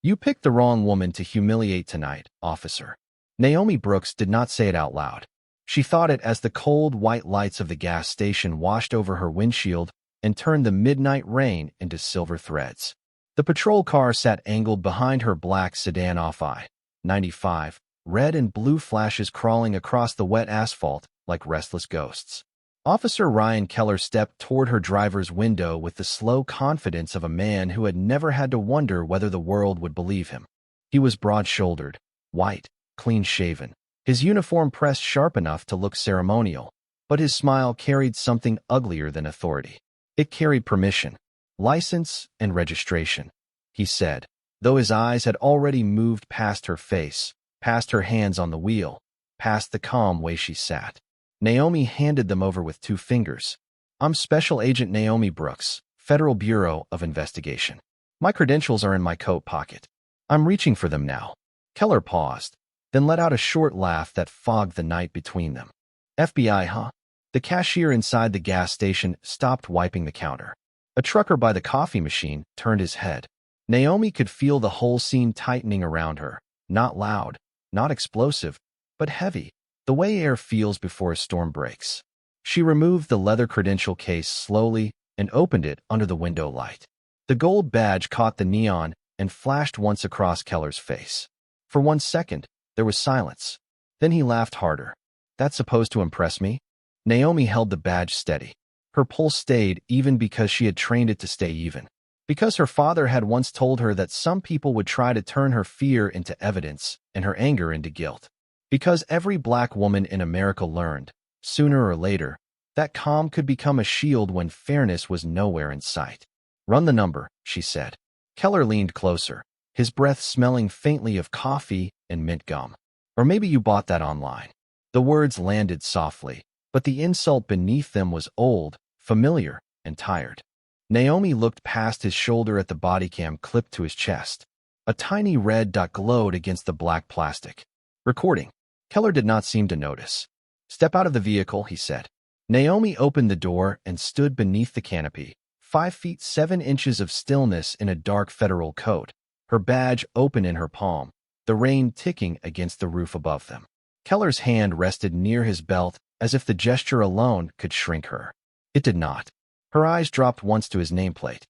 "You picked the wrong woman to humiliate tonight, officer." Naomi Brooks did not say it out loud. She thought it as the cold white lights of the gas station washed over her windshield and turned the midnight rain into silver threads. The patrol car sat angled behind her black sedan off I-95, red and blue flashes crawling across the wet asphalt like restless ghosts. Officer Ryan Keller stepped toward her driver's window with the slow confidence of a man who had never had to wonder whether the world would believe him. He was broad-shouldered, white, clean-shaven, his uniform pressed sharp enough to look ceremonial, but his smile carried something uglier than authority. It carried permission, license, and registration, he said, though his eyes had already moved past her face, past her hands on the wheel, past the calm way she sat. Naomi handed them over with 2 fingers. "I'm Special Agent Naomi Brooks, Federal Bureau of Investigation. My credentials are in my coat pocket. I'm reaching for them now." Keller paused, then let out a short laugh that fogged the night between them. "FBI, huh?" The cashier inside the gas station stopped wiping the counter. A trucker by the coffee machine turned his head. Naomi could feel the whole scene tightening around her, not loud, not explosive, but heavy, the way air feels before a storm breaks. She removed the leather credential case slowly and opened it under the window light. The gold badge caught the neon and flashed once across Keller's face. For 1 second, there was silence. Then he laughed harder. "That's supposed to impress me?" Naomi held the badge steady. Her pulse stayed even because she had trained it to stay even. Because her father had once told her that some people would try to turn her fear into evidence and her anger into guilt. Because every black woman in America learned, sooner or later, that calm could become a shield when fairness was nowhere in sight. "Run the number," she said. Keller leaned closer, his breath smelling faintly of coffee and mint gum. "Or maybe you bought that online." The words landed softly, but the insult beneath them was old, familiar, and tired. Naomi looked past his shoulder at the body cam clipped to his chest. A tiny red dot glowed against the black plastic. "Recording." Keller did not seem to notice. "Step out of the vehicle," he said. Naomi opened the door and stood beneath the canopy, 5 feet 7 inches of stillness in a dark federal coat, her badge open in her palm, the rain ticking against the roof above them. Keller's hand rested near his belt as if the gesture alone could shrink her. It did not. Her eyes dropped once to his nameplate,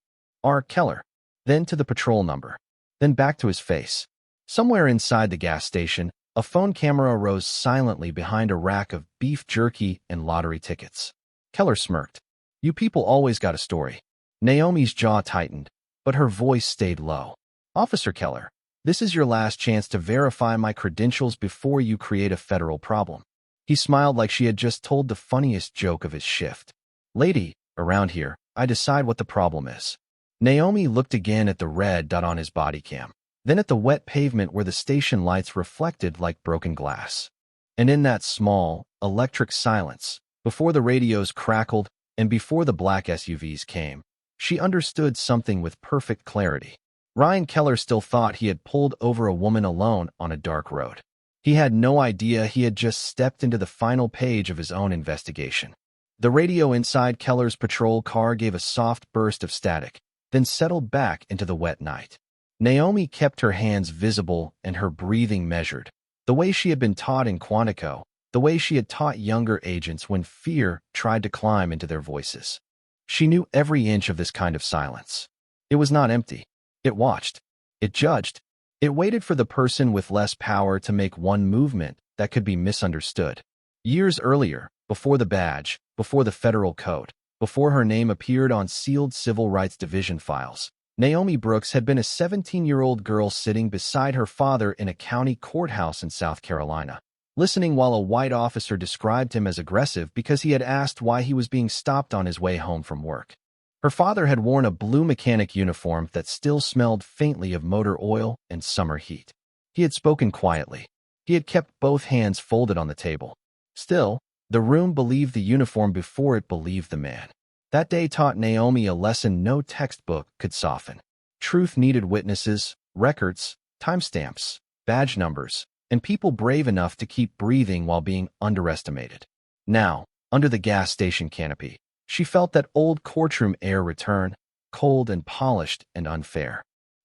R. Keller, then to the patrol number, then back to his face. Somewhere inside the gas station, a phone camera rose silently behind a rack of beef jerky and lottery tickets. Keller smirked. "You people always got a story." Naomi's jaw tightened, but her voice stayed low. "Officer Keller, this is your last chance to verify my credentials before you create a federal problem." He smiled like she had just told the funniest joke of his shift. "Lady, around here, I decide what the problem is." Naomi looked again at the red dot on his body cam, then at the wet pavement where the station lights reflected like broken glass. And in that small, electric silence, before the radios crackled and before the black SUVs came, she understood something with perfect clarity. Ryan Keller still thought he had pulled over a woman alone on a dark road. He had no idea he had just stepped into the final page of his own investigation. The radio inside Keller's patrol car gave a soft burst of static, then settled back into the wet night. Naomi kept her hands visible and her breathing measured, the way she had been taught in Quantico, the way she had taught younger agents when fear tried to climb into their voices. She knew every inch of this kind of silence. It was not empty. It watched. It judged. It waited for the person with less power to make one movement that could be misunderstood. Years earlier, before the badge, before the federal code, before her name appeared on sealed Civil Rights Division files, Naomi Brooks had been a 17-year-old girl sitting beside her father in a county courthouse in South Carolina, listening while a white officer described him as aggressive because he had asked why he was being stopped on his way home from work. Her father had worn a blue mechanic uniform that still smelled faintly of motor oil and summer heat. He had spoken quietly. He had kept both hands folded on the table. Still, the room believed the uniform before it believed the man. That day taught Naomi a lesson no textbook could soften. Truth needed witnesses, records, timestamps, badge numbers, and people brave enough to keep breathing while being underestimated. Now, under the gas station canopy, she felt that old courtroom air return, cold and polished and unfair.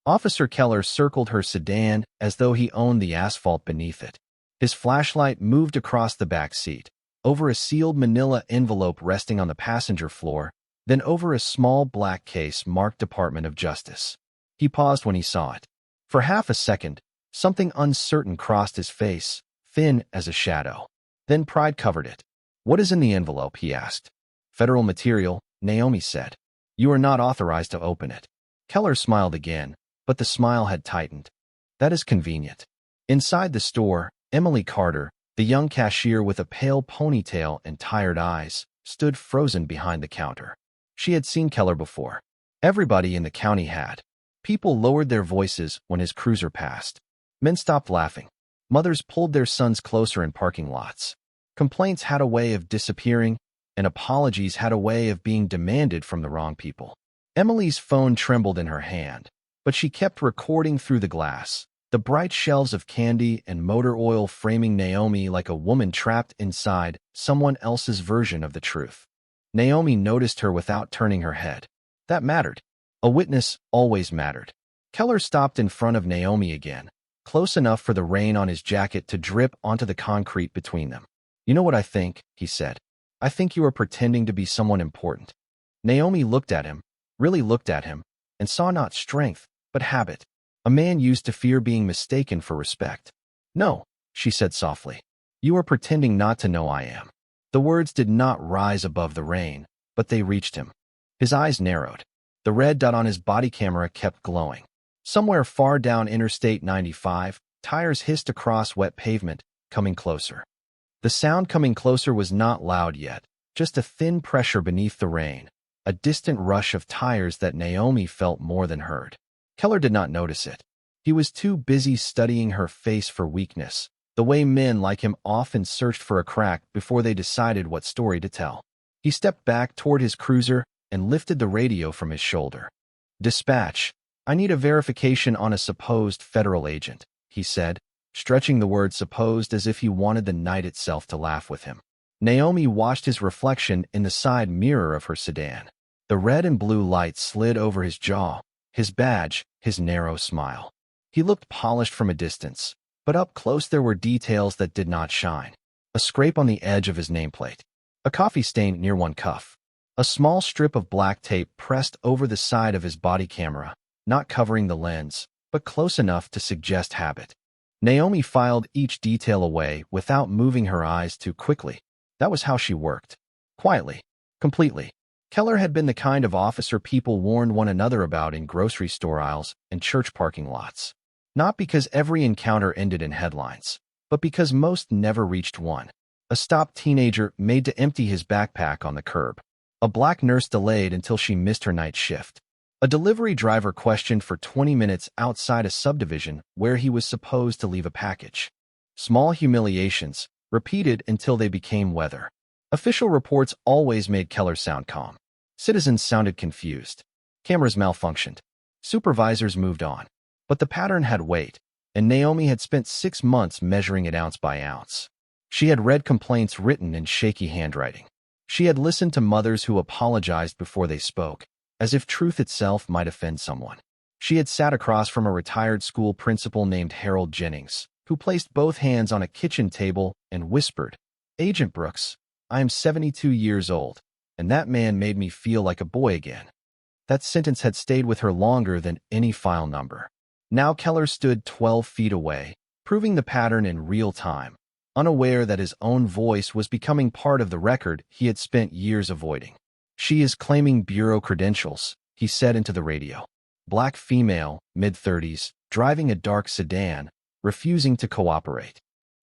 Officer Keller circled her sedan as though he owned the asphalt beneath it. His flashlight moved across the back seat, over a sealed manila envelope resting on the passenger floor, then over a small black case marked Department of Justice. He paused when he saw it. For half a second, something uncertain crossed his face, thin as a shadow. Then pride covered it. "What is in the envelope?" he asked. "Federal material," Naomi said. "You are not authorized to open it." Keller smiled again, but the smile had tightened. "That is convenient." Inside the store, Emily Carter, the young cashier with a pale ponytail and tired eyes, stood frozen behind the counter. She had seen Keller before. Everybody in the county had. People lowered their voices when his cruiser passed. Men stopped laughing. Mothers pulled their sons closer in parking lots. Complaints had a way of disappearing, and apologies had a way of being demanded from the wrong people. Emily's phone trembled in her hand, but she kept recording through the glass, the bright shelves of candy and motor oil framing Naomi like a woman trapped inside someone else's version of the truth. Naomi noticed her without turning her head. That mattered. A witness always mattered. Keller stopped in front of Naomi again, close enough for the rain on his jacket to drip onto the concrete between them. "You know what I think," he said. "I think you are pretending to be someone important." Naomi looked at him, really looked at him, and saw not strength, but habit. A man used to fear being mistaken for respect. "No," she said softly. "You are pretending not to know I am." The words did not rise above the rain, but they reached him. His eyes narrowed. The red dot on his body camera kept glowing. Somewhere far down Interstate 95, tires hissed across wet pavement, coming closer. The sound coming closer was not loud yet, just a thin pressure beneath the rain, a distant rush of tires that Naomi felt more than heard. Keller did not notice it. He was too busy studying her face for weakness, the way men like him often searched for a crack before they decided what story to tell. He stepped back toward his cruiser and lifted the radio from his shoulder. "Dispatch, I need a verification on a supposed federal agent," he said, stretching the word supposed as if he wanted the night itself to laugh with him. Naomi watched his reflection in the side mirror of her sedan. The red and blue light slid over his jaw, his badge, his narrow smile. He looked polished from a distance, but up close there were details that did not shine. A scrape on the edge of his nameplate, a coffee stain near one cuff, a small strip of black tape pressed over the side of his body camera, not covering the lens, but close enough to suggest habit. Naomi filed each detail away without moving her eyes too quickly. That was how she worked. Quietly. Completely. Keller had been the kind of officer people warned one another about in grocery store aisles and church parking lots. Not because every encounter ended in headlines, but because most never reached one. A stopped teenager made to empty his backpack on the curb. A black nurse delayed until she missed her night shift. A delivery driver questioned for 20 minutes outside a subdivision where he was supposed to leave a package. Small humiliations, repeated until they became weather. Official reports always made Keller sound calm. Citizens sounded confused. Cameras malfunctioned. Supervisors moved on. But the pattern had weight, and Naomi had spent 6 months measuring it ounce by ounce. She had read complaints written in shaky handwriting. She had listened to mothers who apologized before they spoke, as if truth itself might offend someone. She had sat across from a retired school principal named Harold Jennings, who placed both hands on a kitchen table and whispered, "Agent Brooks, I am 72 years old, and that man made me feel like a boy again." That sentence had stayed with her longer than any file number. Now Keller stood 12 feet away, proving the pattern in real time, unaware that his own voice was becoming part of the record he had spent years avoiding. "She is claiming bureau credentials," he said into the radio. "Black female, mid-30s, driving a dark sedan, refusing to cooperate."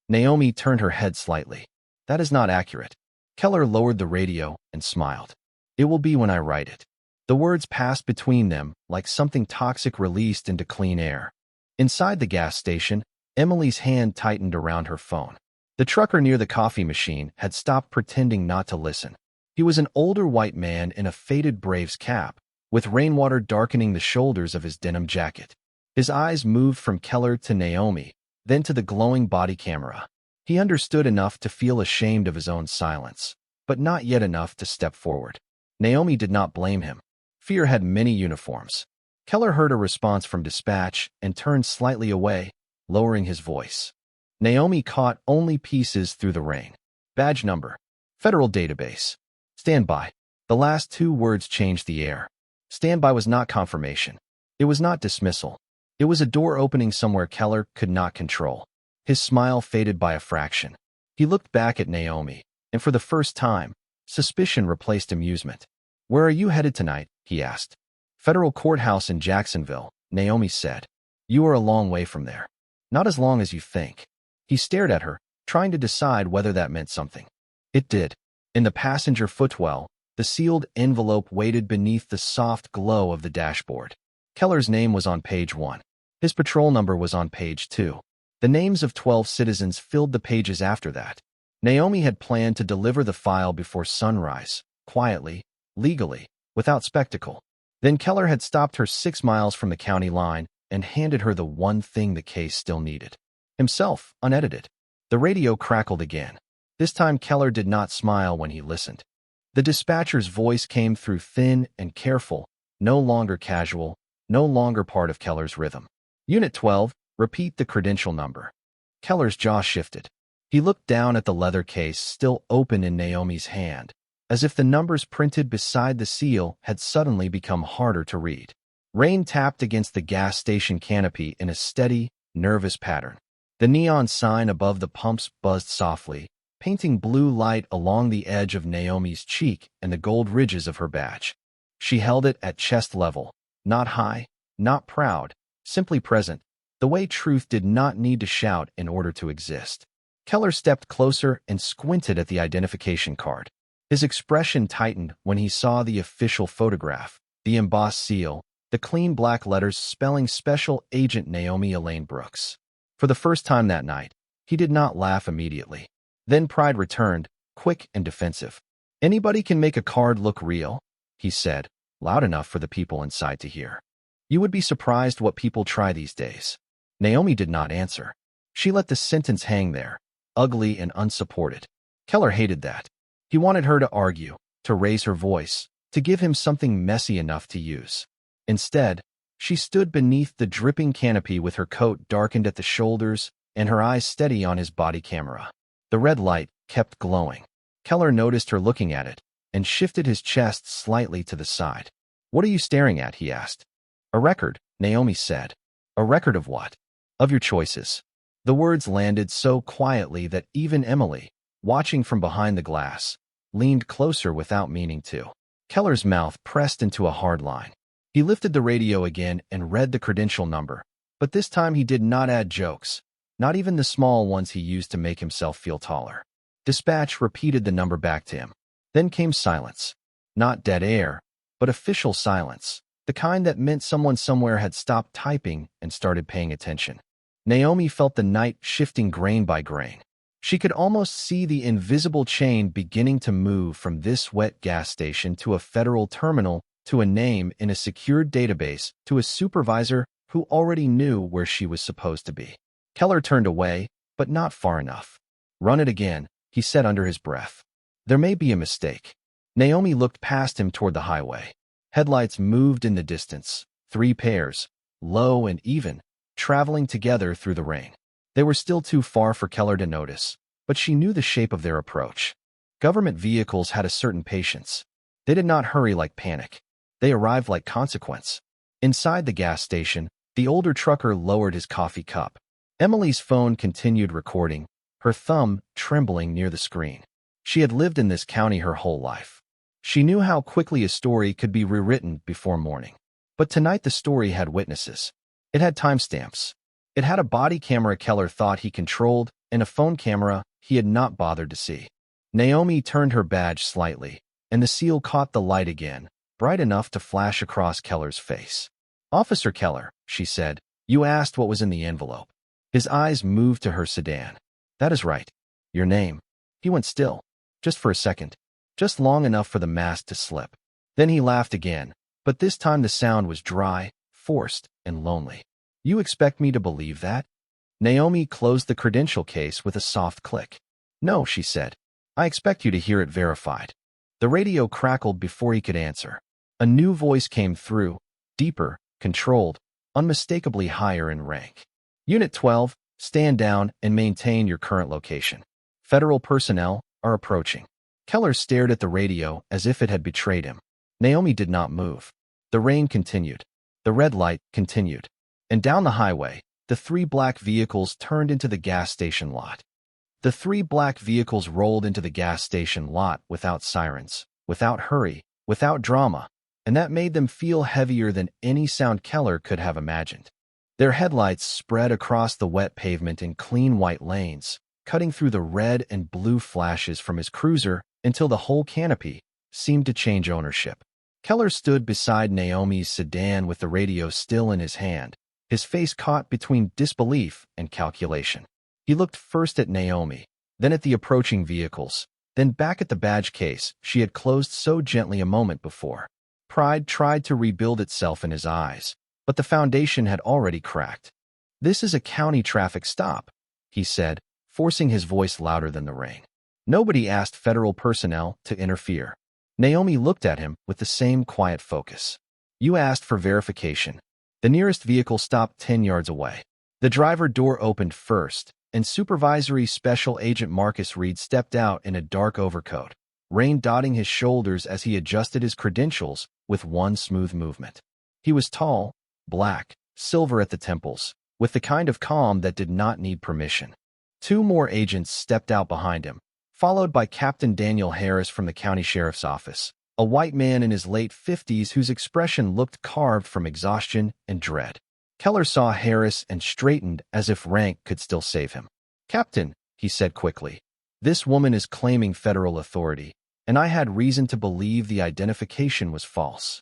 Naomi turned her head slightly. "That is not accurate." Keller lowered the radio and smiled. "It will be when I write it." The words passed between them like something toxic released into clean air. Inside the gas station, Emily's hand tightened around her phone. The trucker near the coffee machine had stopped pretending not to listen. He was an older white man in a faded Braves cap, with rainwater darkening the shoulders of his denim jacket. His eyes moved from Keller to Naomi, then to the glowing body camera. He understood enough to feel ashamed of his own silence, but not yet enough to step forward. Naomi did not blame him. Fear had many uniforms. Keller heard a response from dispatch and turned slightly away, lowering his voice. Naomi caught only pieces through the rain. Badge number. Federal database. Stand by. The last two words changed the air. Standby was not confirmation. It was not dismissal. It was a door opening somewhere Keller could not control. His smile faded by a fraction. He looked back at Naomi, and for the first time, suspicion replaced amusement. "Where are you headed tonight?" he asked. "Federal courthouse in Jacksonville," Naomi said. "You are a long way from there." "Not as long as you think." He stared at her, trying to decide whether that meant something. It did. In the passenger footwell, the sealed envelope waited beneath the soft glow of the dashboard. Keller's name was on page 1. His patrol number was on page 2. The names of 12 citizens filled the pages after that. Naomi had planned to deliver the file before sunrise, quietly, legally, without spectacle. Then Keller had stopped her 6 miles from the county line and handed her the one thing the case still needed. Himself, unedited. The radio crackled again. This time Keller did not smile when he listened. The dispatcher's voice came through thin and careful, no longer casual, no longer part of Keller's rhythm. "Unit 12, repeat the credential number." Keller's jaw shifted. He looked down at the leather case still open in Naomi's hand, as if the numbers printed beside the seal had suddenly become harder to read. Rain tapped against the gas station canopy in a steady, nervous pattern. The neon sign above the pumps buzzed softly, painting blue light along the edge of Naomi's cheek and the gold ridges of her badge. She held it at chest level, not high, not proud, simply present, the way truth did not need to shout in order to exist. Keller stepped closer and squinted at the identification card. His expression tightened when he saw the official photograph, the embossed seal, the clean black letters spelling Special Agent Naomi Elaine Brooks. For the first time that night, he did not laugh immediately. Then pride returned, quick and defensive. "Anybody can make a card look real," he said, loud enough for the people inside to hear. "You would be surprised what people try these days." Naomi did not answer. She let the sentence hang there, ugly and unsupported. Keller hated that. He wanted her to argue, to raise her voice, to give him something messy enough to use. Instead, she stood beneath the dripping canopy with her coat darkened at the shoulders and her eyes steady on his body camera. The red light kept glowing. Keller noticed her looking at it and shifted his chest slightly to the side. "What are you staring at?" he asked. "A record," Naomi said. "A record of what?" "Of your choices." The words landed so quietly that even Emily, watching from behind the glass, leaned closer without meaning to. Keller's mouth pressed into a hard line. He lifted the radio again and read the credential number, but this time he did not add jokes, not even the small ones he used to make himself feel taller. Dispatch repeated the number back to him. Then came silence. Not dead air, but official silence, the kind that meant someone somewhere had stopped typing and started paying attention. Naomi felt the night shifting grain by grain. She could almost see the invisible chain beginning to move from this wet gas station to a federal terminal, to a name in a secured database, to a supervisor who already knew where she was supposed to be. Keller turned away, but not far enough. "Run it again," he said under his breath. "There may be a mistake." Naomi looked past him toward the highway. Headlights moved in the distance, 3 pairs, low and even, traveling together through the rain. They were still too far for Keller to notice, but she knew the shape of their approach. Government vehicles had a certain patience. They did not hurry like panic. They arrived like consequence. Inside the gas station, the older trucker lowered his coffee cup. Emily's phone continued recording, her thumb trembling near the screen. She had lived in this county her whole life. She knew how quickly a story could be rewritten before morning. But tonight the story had witnesses. It had timestamps. It had a body camera Keller thought he controlled and a phone camera he had not bothered to see. Naomi turned her badge slightly, and the seal caught the light again, bright enough to flash across Keller's face. "Officer Keller," she said, "you asked what was in the envelope." His eyes moved to her sedan. "That is right. Your name." He went still, just for a second, just long enough for the mask to slip. Then he laughed again, but this time the sound was dry, forced, and lonely. "You expect me to believe that?" Naomi closed the credential case with a soft click. "No," she said. "I expect you to hear it verified." The radio crackled before he could answer. A new voice came through, deeper, controlled, unmistakably higher in rank. Unit 12, stand down and maintain your current location. Federal personnel are approaching. Keller stared at the radio as if it had betrayed him. Naomi did not move. The rain continued. The red light continued. And down the highway, the three black vehicles turned into the gas station lot. The three black vehicles rolled into the gas station lot without sirens, without hurry, without drama, and that made them feel heavier than any sound Keller could have imagined. Their headlights spread across the wet pavement in clean white lanes, cutting through the red and blue flashes from his cruiser until the whole canopy seemed to change ownership. Keller stood beside Naomi's sedan with the radio still in his hand, his face caught between disbelief and calculation. He looked first at Naomi, then at the approaching vehicles, then back at the badge case she had closed so gently a moment before. Pride tried to rebuild itself in his eyes, but the foundation had already cracked. "This is a county traffic stop," he said, forcing his voice louder than the rain. Nobody asked federal personnel to interfere. Naomi looked at him with the same quiet focus. "You asked for verification." The nearest vehicle stopped 10 yards away. The driver door opened first, and Supervisory Special Agent Marcus Reed stepped out in a dark overcoat, rain dotting his shoulders as he adjusted his credentials with one smooth movement. He was tall, black, silver at the temples, with the kind of calm that did not need permission. Two more agents stepped out behind him, followed by Captain Daniel Harris from the county sheriff's office, a white man in his late 50s whose expression looked carved from exhaustion and dread. Keller saw Harris and straightened as if rank could still save him. "Captain," he said quickly, "this woman is claiming federal authority, and I had reason to believe the identification was false."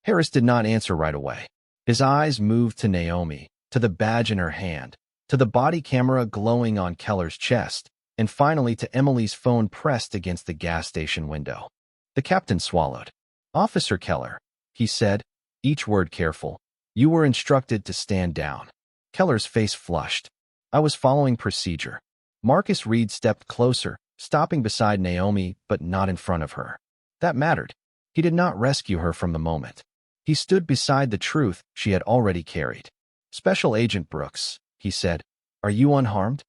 Harris did not answer right away. His eyes moved to Naomi, to the badge in her hand, to the body camera glowing on Keller's chest, and finally to Emily's phone pressed against the gas station window. The captain swallowed. "Officer Keller," he said, each word careful, "you were instructed to stand down." Keller's face flushed. "I was following procedure." Marcus Reed stepped closer, stopping beside Naomi but not in front of her. That mattered. He did not rescue her from the moment. He stood beside the truth she had already carried. "Special Agent Brooks," he said, "are you unharmed?"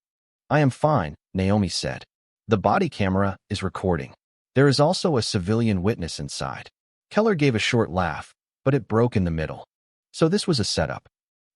"I am fine," Naomi said. "The body camera is recording. There is also a civilian witness inside." Keller gave a short laugh, but it broke in the middle. So this was a setup.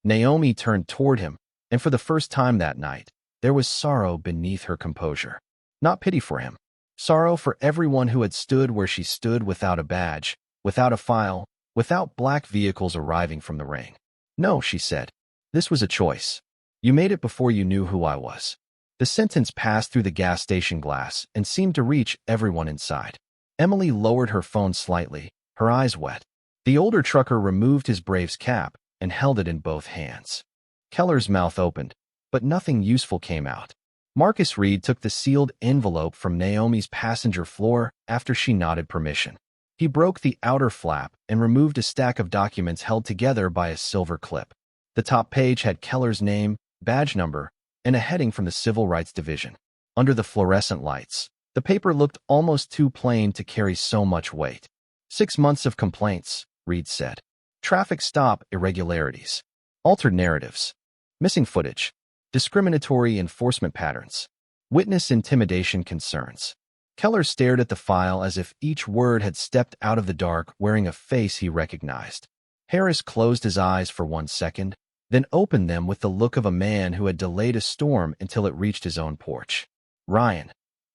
Naomi turned toward him, and for the first time that night, there was sorrow beneath her composure. Not pity for him. Sorrow for everyone who had stood where she stood without a badge, without a file, without black vehicles arriving from the rain. "No," she said. "This was a choice. You made it before you knew who I was." The sentence passed through the gas station glass and seemed to reach everyone inside. Emily lowered her phone slightly, her eyes wet. The older trucker removed his Braves cap and held it in both hands. Keller's mouth opened, but nothing useful came out. Marcus Reed took the sealed envelope from Naomi's passenger floor after she nodded permission. He broke the outer flap and removed a stack of documents held together by a silver clip. The top page had Keller's name, badge number, and a heading from the Civil Rights Division. Under the fluorescent lights, the paper looked almost too plain to carry so much weight. 6 months of complaints, Reed said. Traffic stop irregularities. Altered narratives. Missing footage. Discriminatory enforcement patterns. Witness intimidation concerns. Keller stared at the file as if each word had stepped out of the dark wearing a face he recognized. Harris closed his eyes for 1 second, then opened them with the look of a man who had delayed a storm until it reached his own porch. "Ryan,"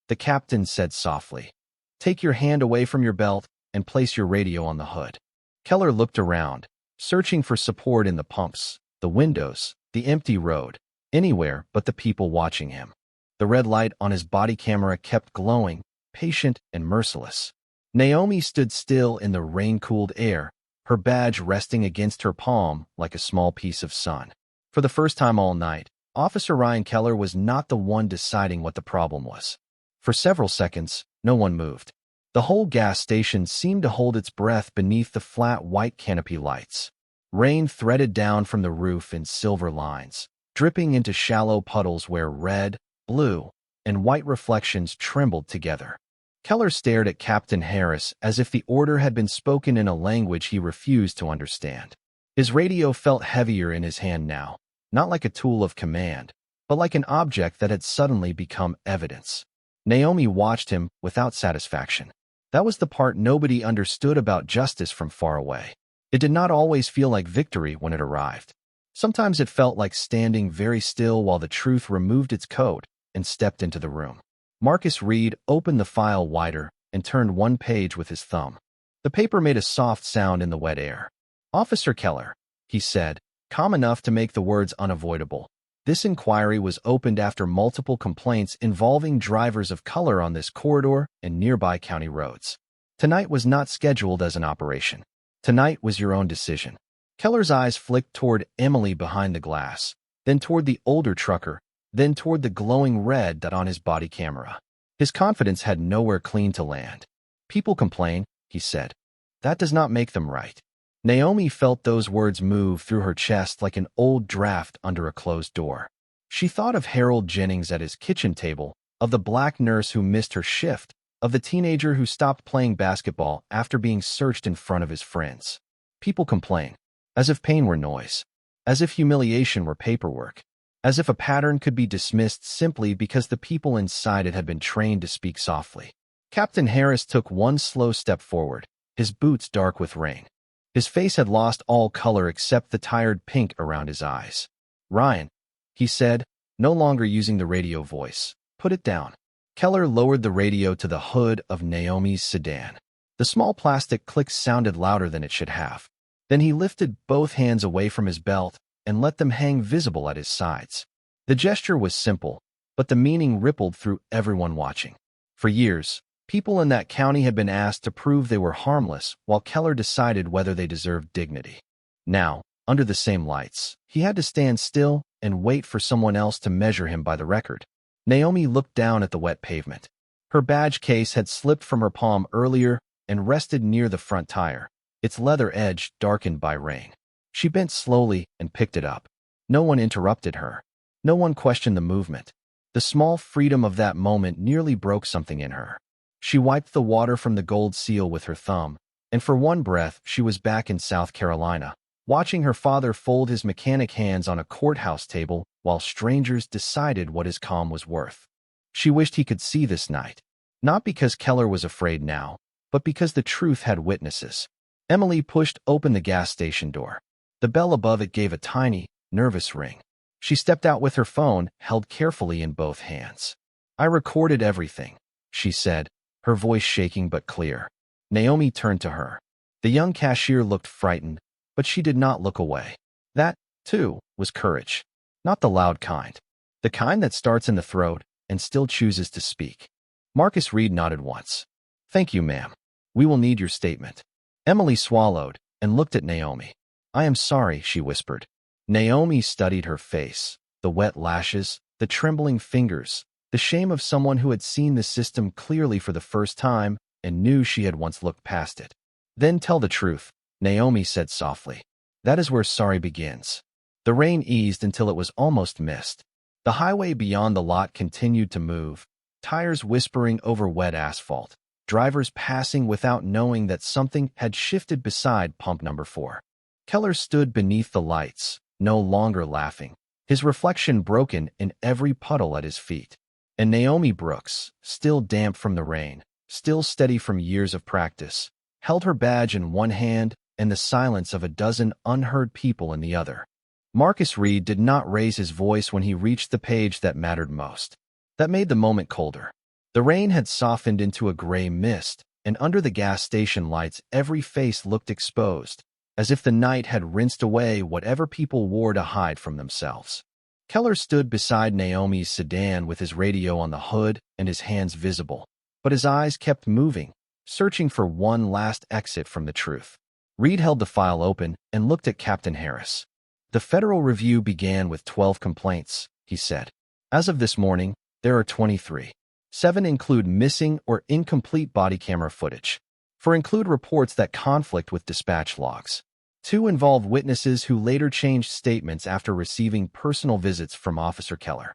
the captain said softly, "take your hand away from your belt and place your radio on the hood." Keller looked around, searching for support in the pumps, the windows, the empty road, anywhere but the people watching him. The red light on his body camera kept glowing, patient and merciless. Naomi stood still in the rain-cooled air, her badge resting against her palm like a small piece of sun. For the first time all night, Officer Ryan Keller was not the one deciding what the problem was. For several seconds, no one moved. The whole gas station seemed to hold its breath beneath the flat white canopy lights. Rain threaded down from the roof in silver lines, dripping into shallow puddles where red, blue, and white reflections trembled together. Keller stared at Captain Harris as if the order had been spoken in a language he refused to understand. His radio felt heavier in his hand now, not like a tool of command, but like an object that had suddenly become evidence. Naomi watched him without satisfaction. That was the part nobody understood about justice from far away. It did not always feel like victory when it arrived. Sometimes it felt like standing very still while the truth removed its coat and stepped into the room. Marcus Reed opened the file wider and turned one page with his thumb. The paper made a soft sound in the wet air. "Officer Keller," he said, calm enough to make the words unavoidable. "This inquiry was opened after multiple complaints involving drivers of color on this corridor and nearby county roads. Tonight was not scheduled as an operation. Tonight was your own decision." Keller's eyes flicked toward Emily behind the glass, then toward the older trucker, then toward the glowing red dot on his body camera. His confidence had nowhere clean to land. "People complain," he said. "That does not make them right." Naomi felt those words move through her chest like an old draft under a closed door. She thought of Harold Jennings at his kitchen table, of the black nurse who missed her shift, of the teenager who stopped playing basketball after being searched in front of his friends. People complain. As if pain were noise. As if humiliation were paperwork. As if a pattern could be dismissed simply because the people inside it had been trained to speak softly. Captain Harris took one slow step forward, his boots dark with rain. His face had lost all color except the tired pink around his eyes. "Ryan," he said, no longer using the radio voice, "put it down." Keller lowered the radio to the hood of Naomi's sedan. The small plastic click sounded louder than it should have. Then he lifted both hands away from his belt and let them hang visible at his sides. The gesture was simple, but the meaning rippled through everyone watching. For years, people in that county had been asked to prove they were harmless while Keller decided whether they deserved dignity. Now, under the same lights, he had to stand still and wait for someone else to measure him by the record. Naomi looked down at the wet pavement. Her badge case had slipped from her palm earlier and rested near the front tire, its leather edge darkened by rain. She bent slowly and picked it up. No one interrupted her. No one questioned the movement. The small freedom of that moment nearly broke something in her. She wiped the water from the gold seal with her thumb, and for one breath she was back in South Carolina, watching her father fold his mechanic hands on a courthouse table while strangers decided what his calm was worth. She wished he could see this night, not because Keller was afraid now, but because the truth had witnesses. Emily pushed open the gas station door. The bell above it gave a tiny, nervous ring. She stepped out with her phone held carefully in both hands. "I recorded everything," she said, her voice shaking but clear. Naomi turned to her. The young cashier looked frightened, but she did not look away. That, too, was courage. Not the loud kind. The kind that starts in the throat and still chooses to speak. Marcus Reed nodded once. "Thank you, ma'am. We will need your statement." Emily swallowed and looked at Naomi. "I am sorry," she whispered. Naomi studied her face, the wet lashes, the trembling fingers, the shame of someone who had seen the system clearly for the first time and knew she had once looked past it. "Then tell the truth," Naomi said softly. "That is where sorry begins." The rain eased until it was almost mist. The highway beyond the lot continued to move, tires whispering over wet asphalt, drivers passing without knowing that something had shifted beside pump number 4. Keller stood beneath the lights, no longer laughing, his reflection broken in every puddle at his feet. And Naomi Brooks, still damp from the rain, still steady from years of practice, held her badge in one hand and the silence of a dozen unheard people in the other. Marcus Reed did not raise his voice when he reached the page that mattered most. That made the moment colder. The rain had softened into a gray mist, and under the gas station lights every face looked exposed, as if the night had rinsed away whatever people wore to hide from themselves. Keller stood beside Naomi's sedan with his radio on the hood and his hands visible, but his eyes kept moving, searching for one last exit from the truth. Reed held the file open and looked at Captain Harris. "The federal review began with 12 complaints," he said. "As of this morning, there are 23. 7 include missing or incomplete body camera footage. 4 include reports that conflict with dispatch logs. 2 involve witnesses who later changed statements after receiving personal visits from Officer Keller."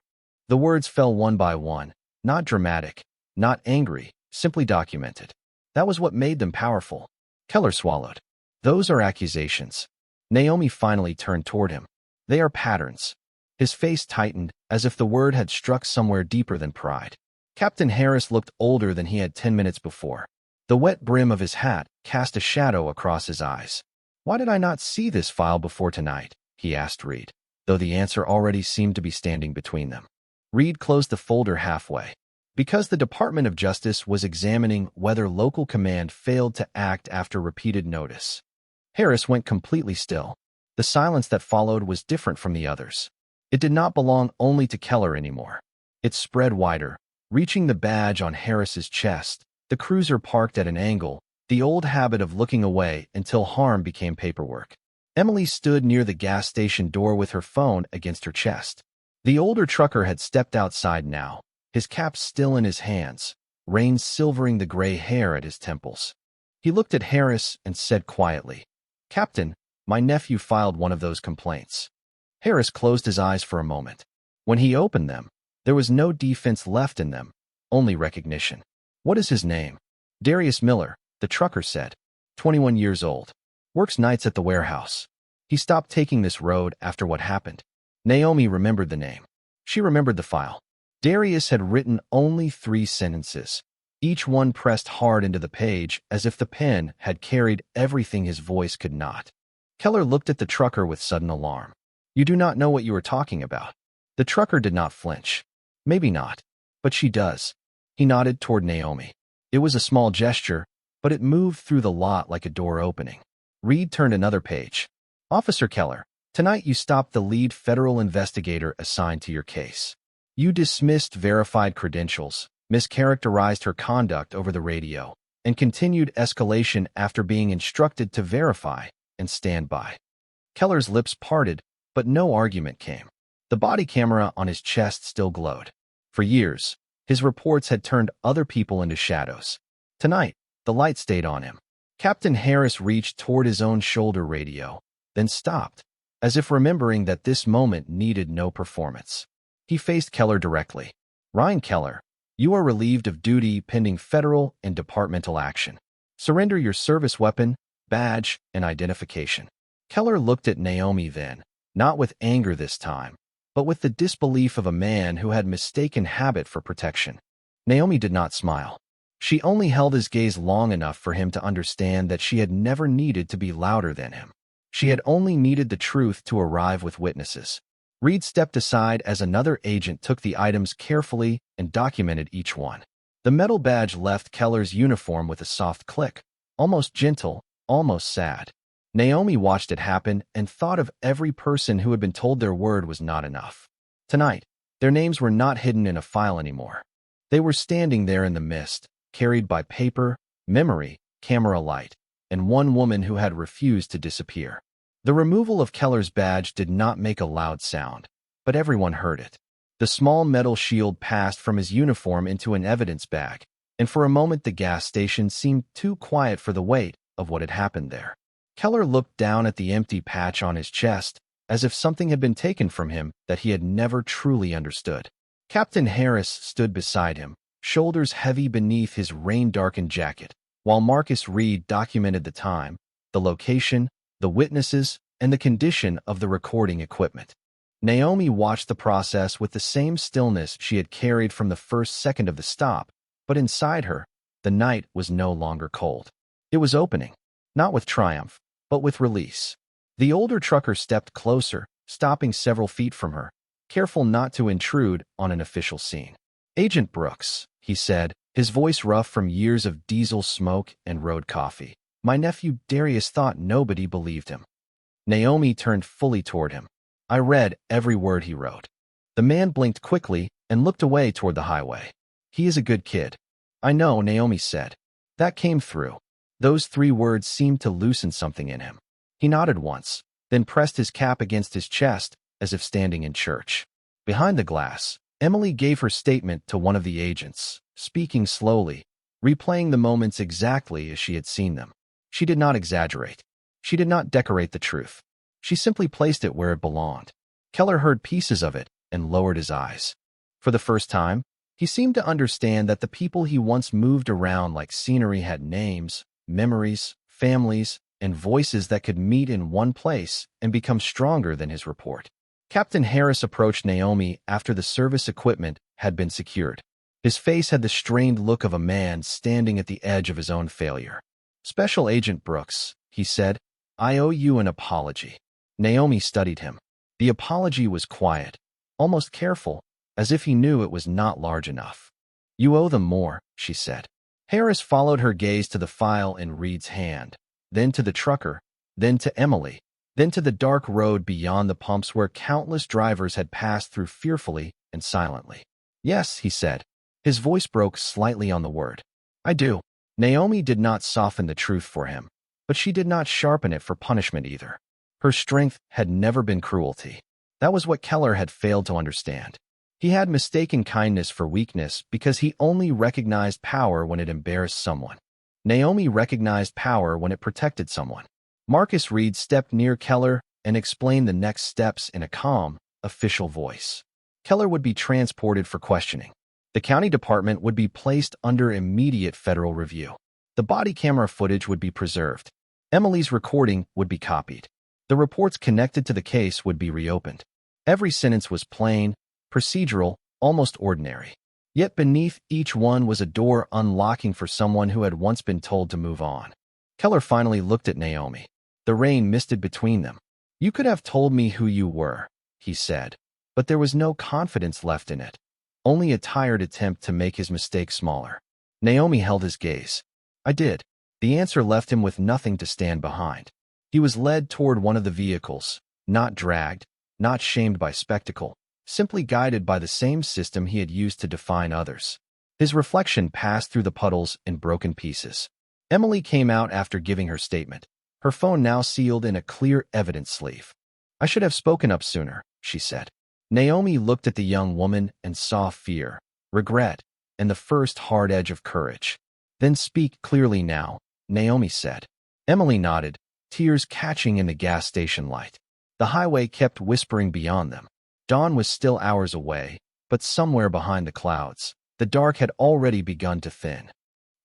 The words fell one by one, not dramatic, not angry, simply documented. That was what made them powerful. Keller swallowed. "Those are accusations." Naomi finally turned toward him. They are patterns. His face tightened, as if the word had struck somewhere deeper than pride. Captain Harris looked older than he had 10 minutes before. The wet brim of his hat cast a shadow across his eyes. "Why did I not see this file before tonight?" he asked Reed, though the answer already seemed to be standing between them. Reed closed the folder halfway. Because the Department of Justice was examining whether local command failed to act after repeated notice. Harris went completely still. The silence that followed was different from the others. It did not belong only to Keller anymore. It spread wider, reaching the badge on Harris's chest, the cruiser parked at an angle, the old habit of looking away until harm became paperwork. Emily stood near the gas station door with her phone against her chest. The older trucker had stepped outside now, his cap still in his hands, rain silvering the gray hair at his temples. He looked at Harris and said quietly, "Captain, my nephew filed one of those complaints." Harris closed his eyes for a moment. When he opened them, there was no defense left in them, only recognition. "What is his name?" "Darius Miller," the trucker said. 21 years old. Works nights at the warehouse. He stopped taking this road after what happened. Naomi remembered the name. She remembered the file. Darius had written only 3 sentences, each one pressed hard into the page as if the pen had carried everything his voice could not. Keller looked at the trucker with sudden alarm. "You do not know what you are talking about." The trucker did not flinch. "Maybe not, but she does." He nodded toward Naomi. It was a small gesture, but it moved through the lot like a door opening. Reed turned another page. "Officer Keller, tonight you stopped the lead federal investigator assigned to your case. You dismissed verified credentials, mischaracterized her conduct over the radio, and continued escalation after being instructed to verify and stand by." Keller's lips parted, but no argument came. The body camera on his chest still glowed. For years, his reports had turned other people into shadows. Tonight, the light stayed on him. Captain Harris reached toward his own shoulder radio, then stopped, as if remembering that this moment needed no performance. He faced Keller directly. "Ryan Keller, you are relieved of duty pending federal and departmental action. Surrender your service weapon, badge, and identification." Keller looked at Naomi then, not with anger this time, but with the disbelief of a man who had mistaken habit for protection. Naomi did not smile. She only held his gaze long enough for him to understand that she had never needed to be louder than him. She had only needed the truth to arrive with witnesses. Reed stepped aside as another agent took the items carefully and documented each one. The metal badge left Keller's uniform with a soft click, almost gentle, almost sad. Naomi watched it happen and thought of every person who had been told their word was not enough. Tonight, their names were not hidden in a file anymore. They were standing there in the mist, carried by paper, memory, camera light, and one woman who had refused to disappear. The removal of Keller's badge did not make a loud sound, but everyone heard it. The small metal shield passed from his uniform into an evidence bag, and for a moment the gas station seemed too quiet for the weight of what had happened there. Keller looked down at the empty patch on his chest, as if something had been taken from him that he had never truly understood. Captain Harris stood beside him, shoulders heavy beneath his rain-darkened jacket, while Marcus Reed documented the time, the location, the witnesses, and the condition of the recording equipment. Naomi watched the process with the same stillness she had carried from the first second of the stop, but inside her, the night was no longer cold. It was opening, not with triumph, but with release. The older trucker stepped closer, stopping several feet from her, careful not to intrude on an official scene. "Agent Brooks," he said, his voice rough from years of diesel smoke and road coffee. "My nephew Darius thought nobody believed him." Naomi turned fully toward him. "I read every word he wrote." The man blinked quickly and looked away toward the highway. "He is a good kid." "I know," Naomi said. That came through. Those 3 words seemed to loosen something in him. He nodded once, then pressed his cap against his chest as if standing in church. Behind the glass, Emily gave her statement to one of the agents, speaking slowly, replaying the moments exactly as she had seen them. She did not exaggerate. She did not decorate the truth. She simply placed it where it belonged. Keller heard pieces of it and lowered his eyes. For the first time, he seemed to understand that the people he once moved around like scenery had names, memories, families, and voices that could meet in one place and become stronger than his report. Captain Harris approached Naomi after the service equipment had been secured. His face had the strained look of a man standing at the edge of his own failure. "Special Agent Brooks," he said, "I owe you an apology." Naomi studied him. The apology was quiet, almost careful, as if he knew it was not large enough. "You owe them more," she said. Harris followed her gaze to the file in Reed's hand, then to the trucker, then to Emily, then to the dark road beyond the pumps where countless drivers had passed through fearfully and silently. "Yes," he said. His voice broke slightly on the word. "I do." Naomi did not soften the truth for him, but she did not sharpen it for punishment either. Her strength had never been cruelty. That was what Keller had failed to understand. He had mistaken kindness for weakness because he only recognized power when it embarrassed someone. Naomi recognized power when it protected someone. Marcus Reed stepped near Keller and explained the next steps in a calm, official voice. Keller would be transported for questioning. The county department would be placed under immediate federal review. The body camera footage would be preserved. Emily's recording would be copied. The reports connected to the case would be reopened. Every sentence was plain, procedural, almost ordinary. Yet beneath each one was a door unlocking for someone who had once been told to move on. Keller finally looked at Naomi. The rain misted between them. "You could have told me who you were," he said, but there was no confidence left in it. Only a tired attempt to make his mistake smaller. Naomi held his gaze. "I did." The answer left him with nothing to stand behind. He was led toward one of the vehicles, not dragged, not shamed by spectacle, simply guided by the same system he had used to define others. His reflection passed through the puddles in broken pieces. Emily came out after giving her statement, her phone now sealed in a clear evidence sleeve. "I should have spoken up sooner," she said. Naomi looked at the young woman and saw fear, regret, and the first hard edge of courage. "Then speak clearly now," Naomi said. Emily nodded, tears catching in the gas station light. The highway kept whispering beyond them. Dawn was still hours away, but somewhere behind the clouds, the dark had already begun to thin.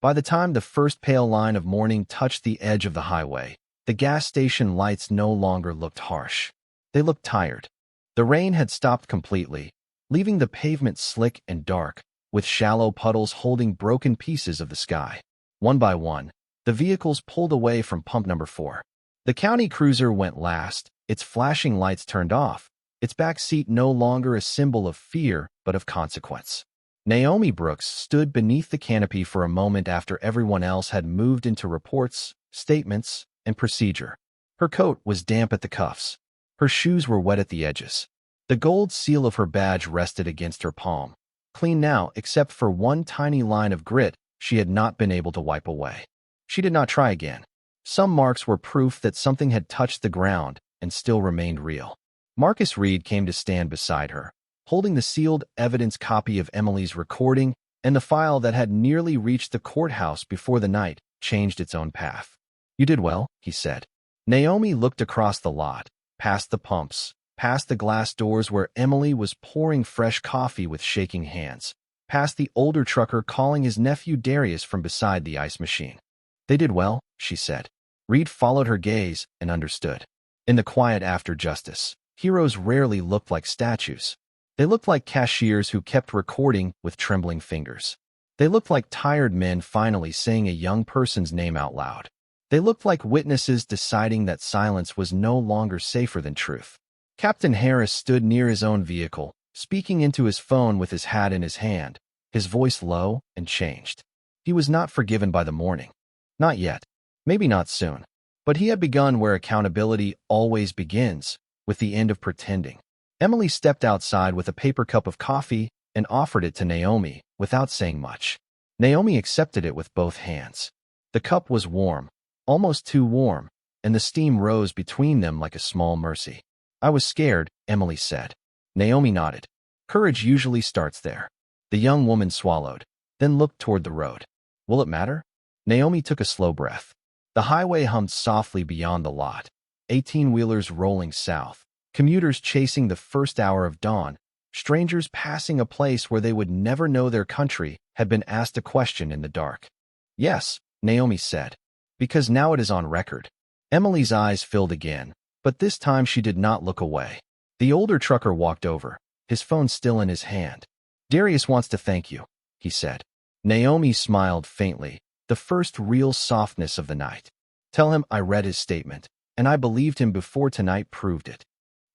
By the time the first pale line of morning touched the edge of the highway, the gas station lights no longer looked harsh. They looked tired. The rain had stopped completely, leaving the pavement slick and dark, with shallow puddles holding broken pieces of the sky. One by one, the vehicles pulled away from pump number 4. The county cruiser went last, its flashing lights turned off, its back seat no longer a symbol of fear but of consequence. Naomi Brooks stood beneath the canopy for a moment after everyone else had moved into reports, statements, and procedure. Her coat was damp at the cuffs. Her shoes were wet at the edges. The gold seal of her badge rested against her palm, clean now except for one tiny line of grit she had not been able to wipe away. She did not try again. Some marks were proof that something had touched the ground and still remained real. Marcus Reed came to stand beside her, holding the sealed evidence copy of Emily's recording and the file that had nearly reached the courthouse before the night changed its own path. "You did well," he said. Naomi looked across the lot, past the pumps, past the glass doors where Emily was pouring fresh coffee with shaking hands, past the older trucker calling his nephew Darius from beside the ice machine. "They did well," she said. Reed followed her gaze and understood. In the quiet after justice, heroes rarely looked like statues. They looked like cashiers who kept recording with trembling fingers. They looked like tired men finally saying a young person's name out loud. They looked like witnesses deciding that silence was no longer safer than truth. Captain Harris stood near his own vehicle, speaking into his phone with his hat in his hand, his voice low and changed. He was not forgiven by the morning. Not yet. Maybe not soon. But he had begun where accountability always begins, with the end of pretending. Emily stepped outside with a paper cup of coffee and offered it to Naomi without saying much. Naomi accepted it with both hands. The cup was warm, almost too warm, and the steam rose between them like a small mercy. "I was scared," Emily said. Naomi nodded. "Courage usually starts there." The young woman swallowed, then looked toward the road. "Will it matter?" Naomi took a slow breath. The highway hummed softly beyond the lot, 18-wheelers rolling south, commuters chasing the first hour of dawn, strangers passing a place where they would never know their country had been asked a question in the dark. "Yes," Naomi said, "because now it is on record." Emily's eyes filled again, but this time she did not look away. The older trucker walked over, his phone still in his hand. "Darius wants to thank you," he said. Naomi smiled faintly, the first real softness of the night. "Tell him I read his statement, and I believed him before tonight proved it."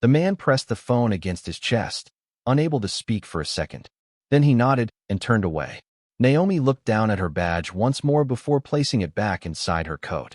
The man pressed the phone against his chest, unable to speak for a second. Then he nodded and turned away. Naomi looked down at her badge once more before placing it back inside her coat.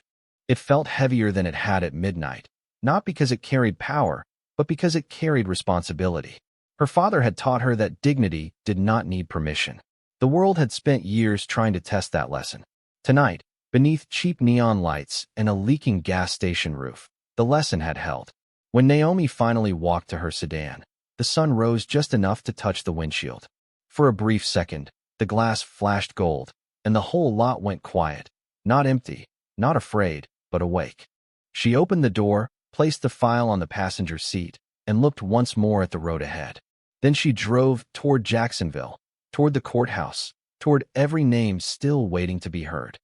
It felt heavier than it had at midnight, not because it carried power, but because it carried responsibility. Her father had taught her that dignity did not need permission. The world had spent years trying to test that lesson. Tonight, beneath cheap neon lights and a leaking gas station roof, the lesson had held. When Naomi finally walked to her sedan, the sun rose just enough to touch the windshield. For a brief second, the glass flashed gold, and the whole lot went quiet, not empty, not afraid, but awake. She opened the door, placed the file on the passenger seat, and looked once more at the road ahead. Then she drove toward Jacksonville, toward the courthouse, toward every name still waiting to be heard.